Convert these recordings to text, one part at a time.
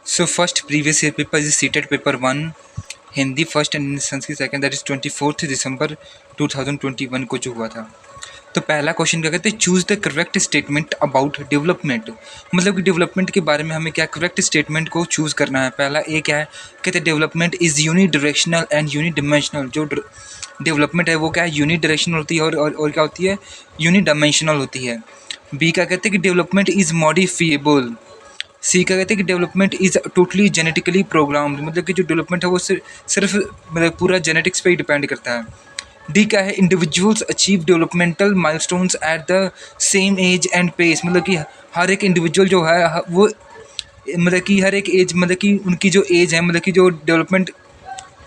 So first previous year paper is CTET paper 1 Hindi first and Sanskrit second, that is 24 दिसंबर 2021 को जो हुआ था। तो पहला क्वेश्चन क्या कहते हैं, choose the correct statement about development. मतलब कि डेवलपमेंट के बारे में हमें क्या करेक्ट स्टेटमेंट को चूज करना है। पहला ए क्या है, कहते हैं development is unidirectional and unidimensional. जो डेवलपमेंट है वो क्या है, यूनि डायरेक्शनल होती है और क्या होती है, यूनि डायमेंशनल होती है। बी क्या कहते हैं कि डेवलपमेंट इज मॉडिफिएबल। सी क्या कहते हैं कि development is totally genetically programmed. मतलब कि जो डेवलपमेंट है वो सिर्फ मतलब पूरा जेनेटिक्स पे ही डिपेंड करता है। डी क्या है, individuals achieve developmental milestones at the same age and pace. मतलब कि हर एक इंडिविजुअल जो है वो मतलब कि हर एक एज, मतलब कि उनकी जो एज है, मतलब कि जो डेवलपमेंट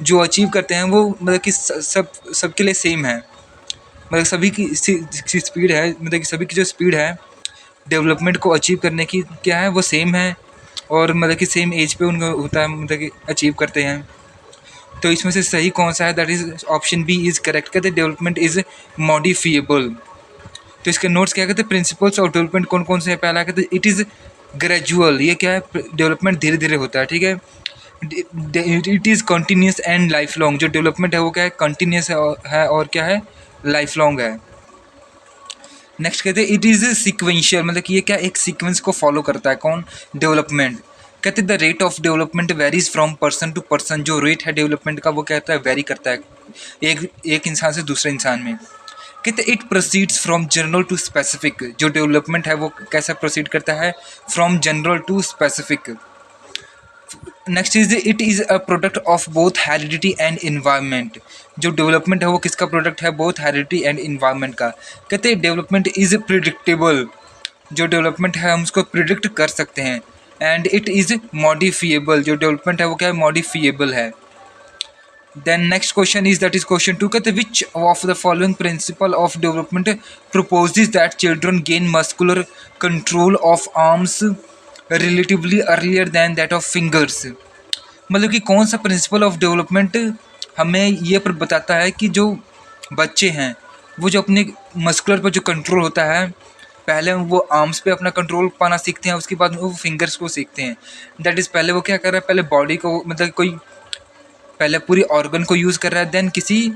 जो अचीव करते हैं वो मतलब कि सबके लिए सेम है। मतलब सभी की स्पीड है, मतलब कि सभी की जो स्पीड है डेवलपमेंट को अचीव करने की क्या है वो सेम है, और मतलब कि सेम एज पे उनका होता है, मतलब कि अचीव करते हैं। तो इसमें से सही कौन सा है, that is option B is correct. कहते हैं डेवलपमेंट इज मॉडिफिएबल। तो इसके नोट्स क्या कहते हैं, प्रिंसिपल्स ऑफ डेवलपमेंट कौन कौन से हैं। पहला कहते हैं इट इज़ ग्रेजुअल। ये क्या है, डेवलपमेंट धीरे धीरे होता है, ठीक है। It is continuous and life long. जो डेवलपमेंट है वो क्या है, कंटिन्यूस है और क्या है, लाइफ लॉन्ग है। नेक्स्ट कहते हैं इट इज़ सिक्वेंशियल। मतलब कि ये क्या एक सीक्वेंस को फॉलो करता है, कौन, डेवलपमेंट। कहते हैं the rate of development varies from person to person. जो रेट है डेवलपमेंट का वो कहता है वेरी करता है एक इंसान से दूसरे इंसान में। कहते it proceeds from general to specific. जो डेवलपमेंट है वो कैसा प्रोसीड करता है, from general to specific. Next is it is a product of both heredity and environment. जो डेवलपमेंट है वो किसका प्रोडक्ट है, बोथ हेरिडिटी एंड इन्वायरमेंट का। कहते हैं डेवलपमेंट इज़ प्रिडिक्टेबल। जो डेवलपमेंट है हम उसको प्रिडिक्ट कर सकते हैं। And it is modifiable. जो डेवलपमेंट है वो क्या है, मॉडिफिएबल है। Then next question is that is question 2। कहते which of the following principle of development proposes that children gain muscular control of arms relatively earlier than that of fingers. मतलब कि कौन सा प्रिंसिपल ऑफ डेवलपमेंट हमें ये पर बताता है कि जो बच्चे हैं वो जो अपने मस्कुलर पर जो कंट्रोल होता है, पहले वो आर्म्स पे अपना कंट्रोल पाना सीखते हैं, उसके बाद वो फिंगर्स को सीखते हैं। दैट इज़ पहले वो क्या कर रहा है, पहले बॉडी को मतलब कोई पहले पूरी ऑर्गन को यूज़ कर रहा है, देन किसी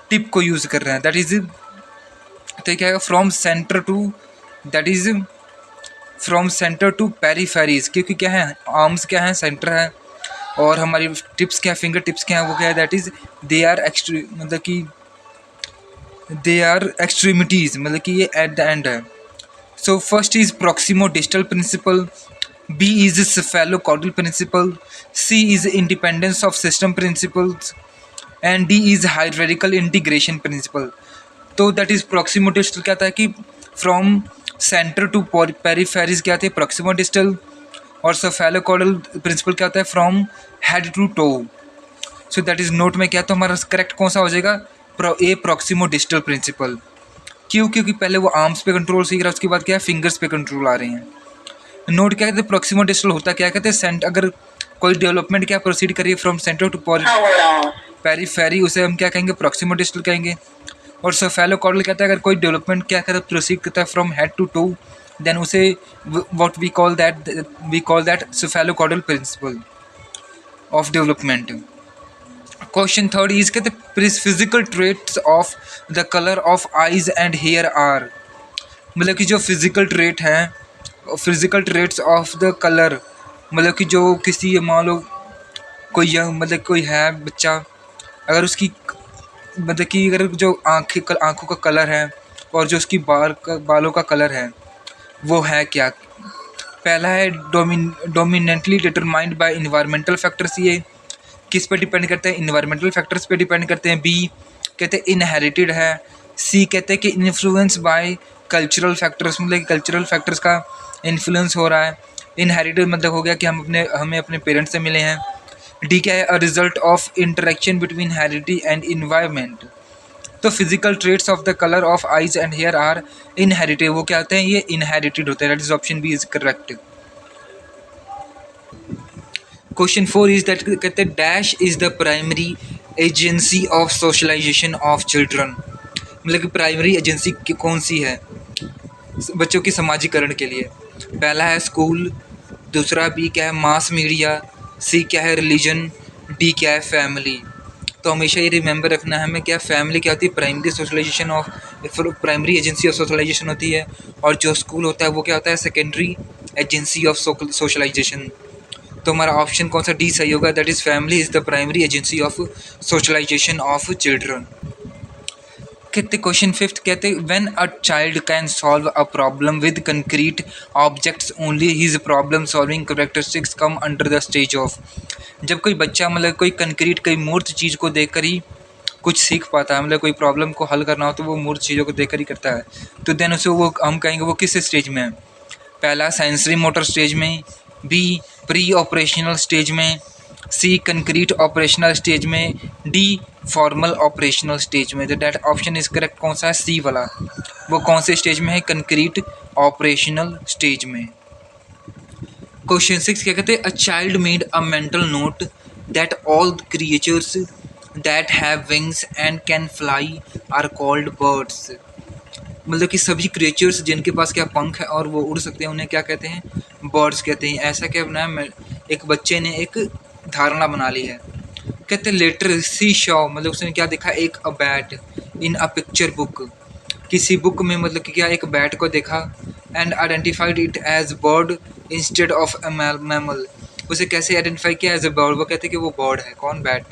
टिप को यूज़ कर रहा है। दैट इज़ तो क्या है, from centre to, that is from centre to peripheries. क्योंकि क्या है, आर्म्स क्या है, सेंटर है, और हमारी टिप्स क्या है, फिंगर टिप्स क्या है, वो क्या है, दैट इज़ दे आर मतलब कि दे आर एक्सट्रीमिटीज़। मतलब कि ये एट द एंड है। So first is proximodistal principle, B is cephalocaudal principle, C is independence of system principles, and D is hierarchical integration principle. तो that is proximodistal क्या था कि from centre to peripheries क्या थे, proximodistal. और cephalocaudal principle क्या होता है, from head to toe. So that is note में क्या, तो हमारा करेक्ट कौन सा हो जाएगा, ए प्रॉक्सिमो डिस्टल प्रिंसिपल। क्यों, क्योंकि पहले वो आर्म्स पे कंट्रोल सीख रहा है, उसके बाद क्या है, फिंगर्स पे कंट्रोल आ रहे हैं। नोट क्या कहते हैं, प्रोक्सिमो डिस्टल होता क्या कहते हैं, सेंट अगर कोई डेवलपमेंट क्या प्रोसीड करिए फ्रॉम सेंटर टू पेरीफेरी, उसे हम क्या कहेंगे, प्रोक्सिमो डिस्टल कहेंगे। और सेफेलोकॉडल कहता है अगर कोई डेवलपमेंट क्या कहता है, प्रोसीड करता है from head to toe, then उसे what we call that cephalocaudal principle of development. Question third is कहते physical traits of the colour of eyes and hair are. मतलब कि जो फिजिकल ट्रेट हैं, physical traits of the colour, मतलब कि जो किसी मान लो कोई यंग मतलब कोई है बच्चा, अगर उसकी मतलब कि अगर जो आँखों का कलर है और जो उसकी बालों का कलर है वो है क्या। पहला है dominantly determined by environmental factors. ये किस पे डिपेंड करते हैं, इन्वायरमेंटल फैक्टर्स पे डिपेंड करते हैं। बी कहते हैं इनहेरिटेड है। सी कहते हैं कि इन्फ्लुएंस बाय कल्चरल फैक्टर्स, मतलब कल्चरल फैक्टर्स का इन्फ्लुएंस हो रहा है। इनहेरिटेड मतलब हो गया कि हमें अपने पेरेंट्स से मिले हैं। डी क्या है, a result of interaction between heredity and environment. तो physical traits of the colour of eyes and hair are inherited. वो क्या होते हैं, ये इनहेरिटेड होते हैं। That is option B is correct. Question 4 is that कहते हैं dash is the primary agency of socialisation of children. मतलब कि प्राइमरी एजेंसी कौन सी है बच्चों के समाजीकरण के लिए। पहला है स्कूल, दूसरा बी क्या है मास मीडिया, सी क्या है रिलीजन, डी क्या है फैमिली। तो हमेशा ये रिमेंबर रखना है हमें क्या फैमिली क्या होती है primary socialisation of primary agency of socialisation होती है, और जो स्कूल होता है वो क्या होता है सेकेंडरी एजेंसी ऑफ सोशलाइजेशन। तो हमारा ऑप्शन कौन सा डी सही होगा, that is family is the primary agency of socialisation of children. कहते क्वेश्चन फिफ्थ कहते when a child can solve a problem with concrete objects only his problem solving characteristics come under the stage of. जब कोई बच्चा मतलब कोई concrete कोई मूर्त चीज़ को देखकर ही कुछ सीख पाता है, मतलब कोई प्रॉब्लम को हल करना हो तो वो मूर्त चीज़ों को देखकर ही करता है, तो देन उसे वो हम कहेंगे वो किस स्टेज में है। पहला सेंसरी मोटर स्टेज में, बी प्री ऑपरेशनल स्टेज में, सी कंक्रीट ऑपरेशनल स्टेज में, डी फॉर्मल ऑपरेशनल स्टेज में। तो डैट ऑप्शन इज करेक्ट कौन सा है, सी वाला। वो कौन से स्टेज में है, कंक्रीट ऑपरेशनल स्टेज में। क्वेश्चन सिक्स क्या कहते हैं, a child made a mental note that all creatures that have wings and can fly are called birds. मतलब कि सभी क्रिएचर्स जिनके पास क्या पंख है और वो उड़ सकते हैं उन्हें क्या कहते हैं, बर्ड्स कहते हैं। ऐसा क्या बनाया, एक बच्चे ने एक धारणा बना ली है। कहते हैं लेटर सी शॉ, मतलब उसने क्या देखा, एक a bat in a picture book, किसी बुक में मतलब कि क्या एक बैट को देखा, and identified it as bird instead of a mammal. उसे कैसे आइडेंटिफाई किया एज अ बर्ड, वो कहते हैं कि वो बर्ड है, कौन, बैट।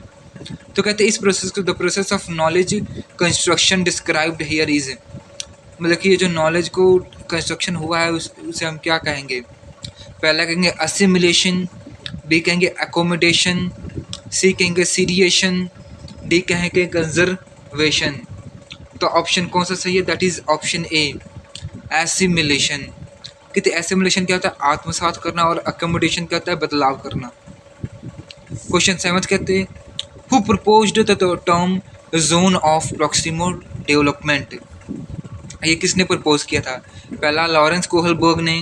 तो कहते हैं इस प्रोसेस को the process of knowledge construction described here is, मतलब कि ये जो नॉलेज को कंस्ट्रक्शन हुआ है उसे हम क्या कहेंगे। पहला कहेंगे असिमिलेशन, बी कहेंगे एकोमोडेशन, सी कहेंगे सीरिएशन, डी कहेंगे कंजर्वेशन। तो ऑप्शन कौन सा सही है, that is option A assimilation. कहते एसिमिलेशन क्या होता है, आत्मसात करना, और अकोमोडेशन क्या होता है, बदलाव करना। क्वेश्चन सेवंथ कहते हैं who proposed the term zone of proximal development. ये किसने प्रपोज किया था, पहला लॉरेंस कोहलबर्ग ने,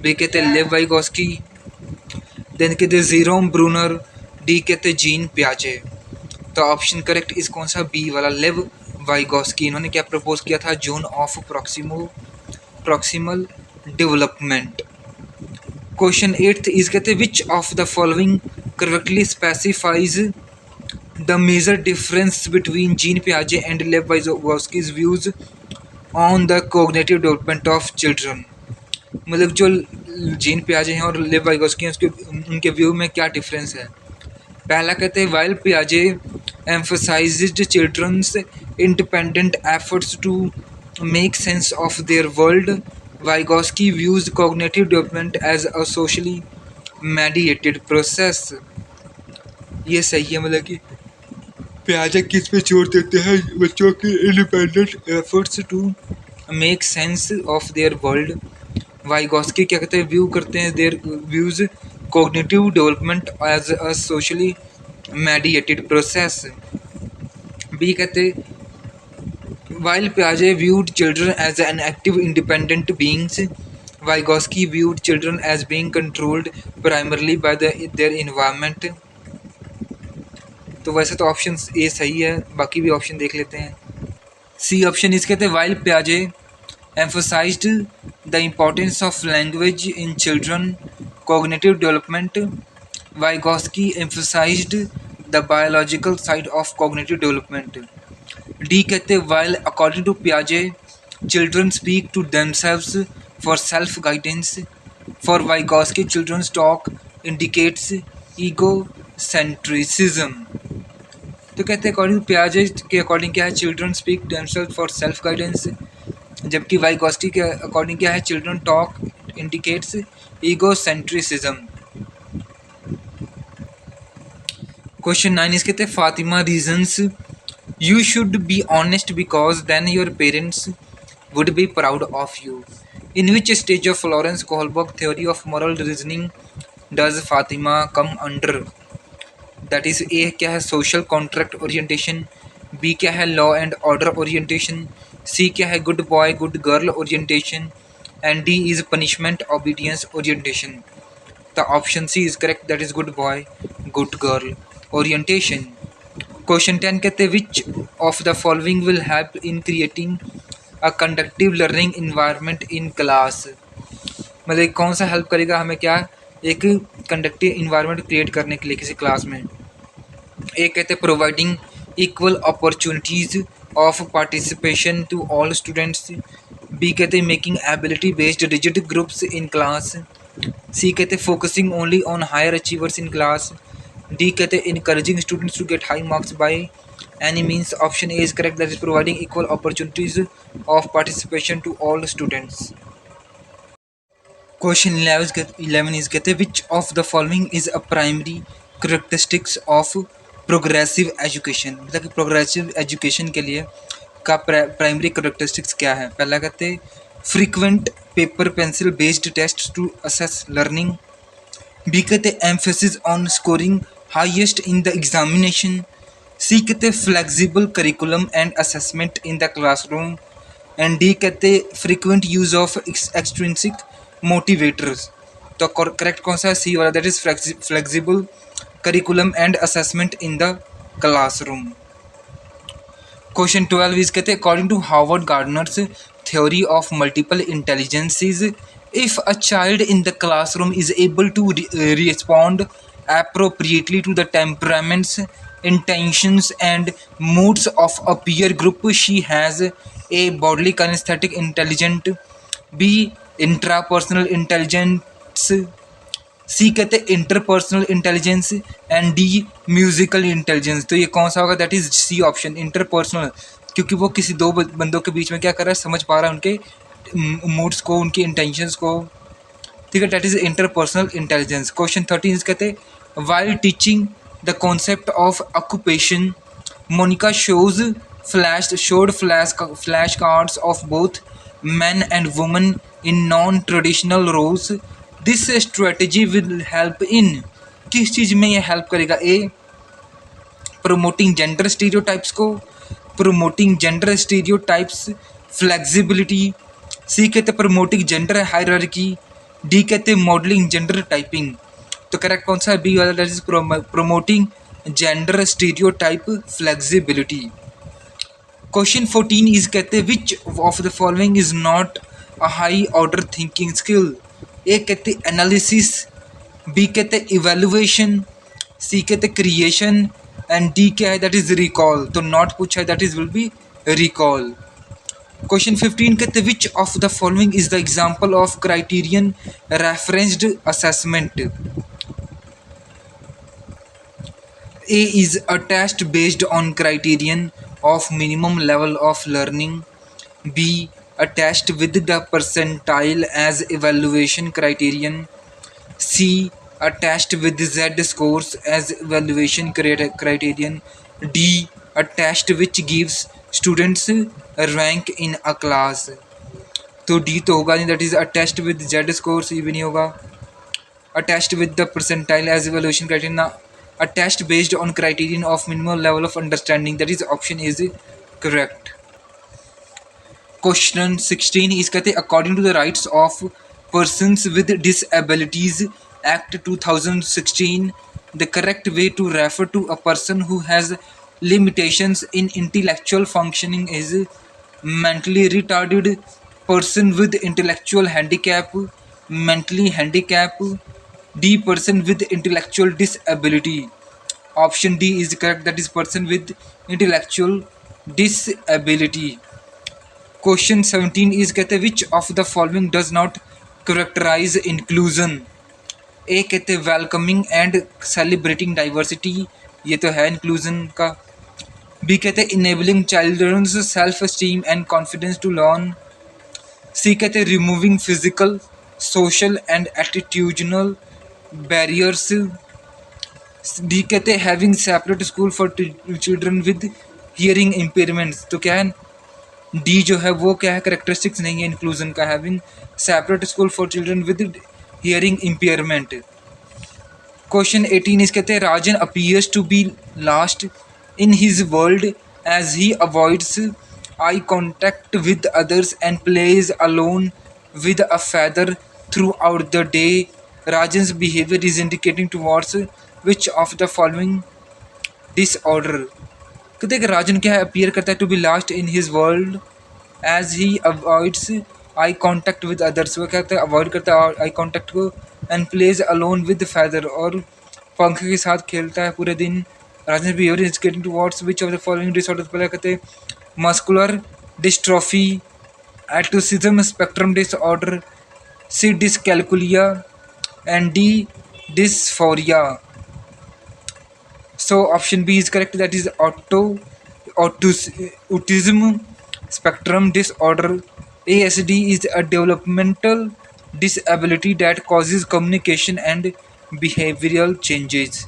बी कहते हैं लेव वाइगोस्की, देन कहते हैं जीरोम ब्रूनर, डी कहते हैं जीन पियाजे। तो ऑप्शन करेक्ट इस कौन सा, बी वाला लेव वाइगोस्की। इन्होंने क्या प्रपोज किया था, zone of proximal development. Question eighth is कहते हैं which of the following correctly specifies the major difference between Jean पियाजे and Lev Vygotsky's views on the cognitive development of children. मतलब जो जीन पियाजे हैं और लेव वाइगोस्की हैं उसके उनके व्यू में क्या डिफरेंस है। पहला कहते हैं वाइल पियाजे emphasised children's independent efforts to make sense of their world, Vygotsky views cognitive development as a socially mediated process. ये सही है, मतलब कि पियाजे किस पे जोर देते हैं, बच्चों की independent efforts to make sense of their world. Vygotsky क्या कहते हैं, व्यू करते हैं their views cognitive development as a socially mediated process. B कहते while Piaget viewed children as an active independent beings, Vygotsky viewed children as being controlled primarily by their environment। तो वैसे तो option A सही है, बाकी भी option देख लेते हैं। सी ऑप्शन इस कहते हैं while Piaget emphasized the importance of language in children cognitive development, Vygotsky emphasized the biological side of cognitive development। D कहते हैं while according to Piaget children speak to themselves for self guidance, for Vygotsky children's talk indicates egocentrism। तो कहते हैं according to Piaget के according क्या है, children speak themselves for self guidance, जबकि Vygotsky के अकॉर्डिंग क्या है, चिल्ड्रन टॉक इंडिकेट्स ईगोसेंट्रिसिज्म। क्वेश्चन 9 इस कहते हैं Fatima reasons you should be honest because then your parents would be proud of you। In which stage of Lawrence Kohlberg theory of moral reasoning does Fatima come under? That is A क्या है social contract orientation, B क्या है law and order orientation, C क्या है good boy good girl orientation, and D is punishment obedience orientation। The option C is correct, that is good boy good girl orientation। Question 10 कहते हैं which of the following will help in creating a conductive learning environment in class. मतलब कौन सा help करेगा हमें क्या एक conductive environment create करने के लिए किसी क्लास में। एक कहते हैं providing equal opportunities of participation to all students. B कहते हैं making ability based rigid groups in class. C कहते हैं focusing only on higher achievers in class. D कहते हैं encouraging students to get high marks by any means. Option A is correct, that is providing equal opportunities of participation to all students. Question 11 is कहते हैं which of the following is a primary characteristics of progressive education. मतलब कि progressive education के लिए का primary characteristics क्या है। पहला कहते हैं frequent paper pencil based test to assess learning. B कहते हैं emphasis on scoring highest in the examination. C कहते हैं flexible curriculum and assessment in the classroom. And D कहते हैं frequent use of extrinsic motivators. तो correct कौन सा है, सी वाला, that is flexible curriculum and assessment in the classroom. Question 12 is कहते हैं according to Harvard Gardner's theory of multiple intelligences, if a child in the classroom is able to respond appropriately to the temperaments, intentions and moods of a peer group, she has a bodily kinesthetic intelligence, b intrapersonal intelligence, C कहते हैं interpersonal intelligence and D musical intelligence. तो ये कौन सा होगा, that is C option interpersonal, क्योंकि वो किसी दो बंदों के बीच में क्या कर रहा है, समझ पा रहा है उनके मूड्स को, उनकी इंटेंशंस को। ठीक है, that is interpersonal intelligence. Question 13 कहते हैं while teaching the concept of occupation Monica showed flash cards of both men and women in non-traditional roles. This strategy will help in, किस चीज़ में ये हेल्प करेगा, ए प्रोमोटिंग जेंडर स्टीरियोटाइप्स को, promoting gender stereotypes flexibility. C कहते promoting gender hierarchy. D कहते modelling gender typing. तो correct कौन सा है, बी वाला, that is promoting gender stereotype flexibility. Question 14 is कहते which of the following is not a high order thinking skill. A कहते analysis, B कहते evaluation, C कहते क्रिएशन एंड डी क्या है, दैट इज रिकॉल। तो not पूछा है, that is will be recall. Question 15 कहते which of the following is the example of criterion referenced assessment. A is a test based on criterion of minimum level of learning. B, a test with the percentile as evaluation criterion. C, a test with Z scores as evaluation criterion. D, a test which gives students a rank in a class. तो D तो होगा नहीं, that is a test with Z scores, ये भी नहीं होगा। A test with the percentile as evaluation criterion, a test based on criterion of minimum level of understanding, that is option is correct. Question 16 is कहते according to the Rights of Persons with Disabilities Act 2016, the correct way to refer to a person who has limitations in intellectual functioning is mentally retarded, person with intellectual handicap, mentally handicapped, D, person with intellectual disability. Option D is correct, that is person with intellectual disability. Question 17 is कहते which of the following does not characterize inclusion. A कहते welcoming and celebrating diversity, ये तो है inclusion का। B कहते enabling children's self esteem and confidence to learn. C कहते removing physical, social and attitudinal barriers. D कहते हैं having separate school for children with hearing impairments. तो क्या है, डी जो है वो क्या है, करेक्टरिस्टिक्स नहीं है इंक्लूजन का, having separate school for children with hearing impairment. Question 18 is कहते हैं Rajan appears to be lost in his world as he avoids eye contact with others and plays alone with a feather throughout the day. Rajan's behaviour is indicating towards which of the following disorder. कहते हैं कि राजन क्या है, appear करता है to be lost in his world as he avoids eye contact with others, वो क्या कहते हैं अवॉइड करता है आई कॉन्टैक्ट को, and plays alone with feather, और पंख के साथ खेलता है पूरे दिन। Rajan behaviour is getting towards which of the following disorder, पहले कहते हैं muscular dystrophy, autism spectrum disorder, C dyscalculia, and D dysphoria. So option B is correct. That is autism spectrum disorder. ASD is a developmental disability that causes communication and behavioral changes.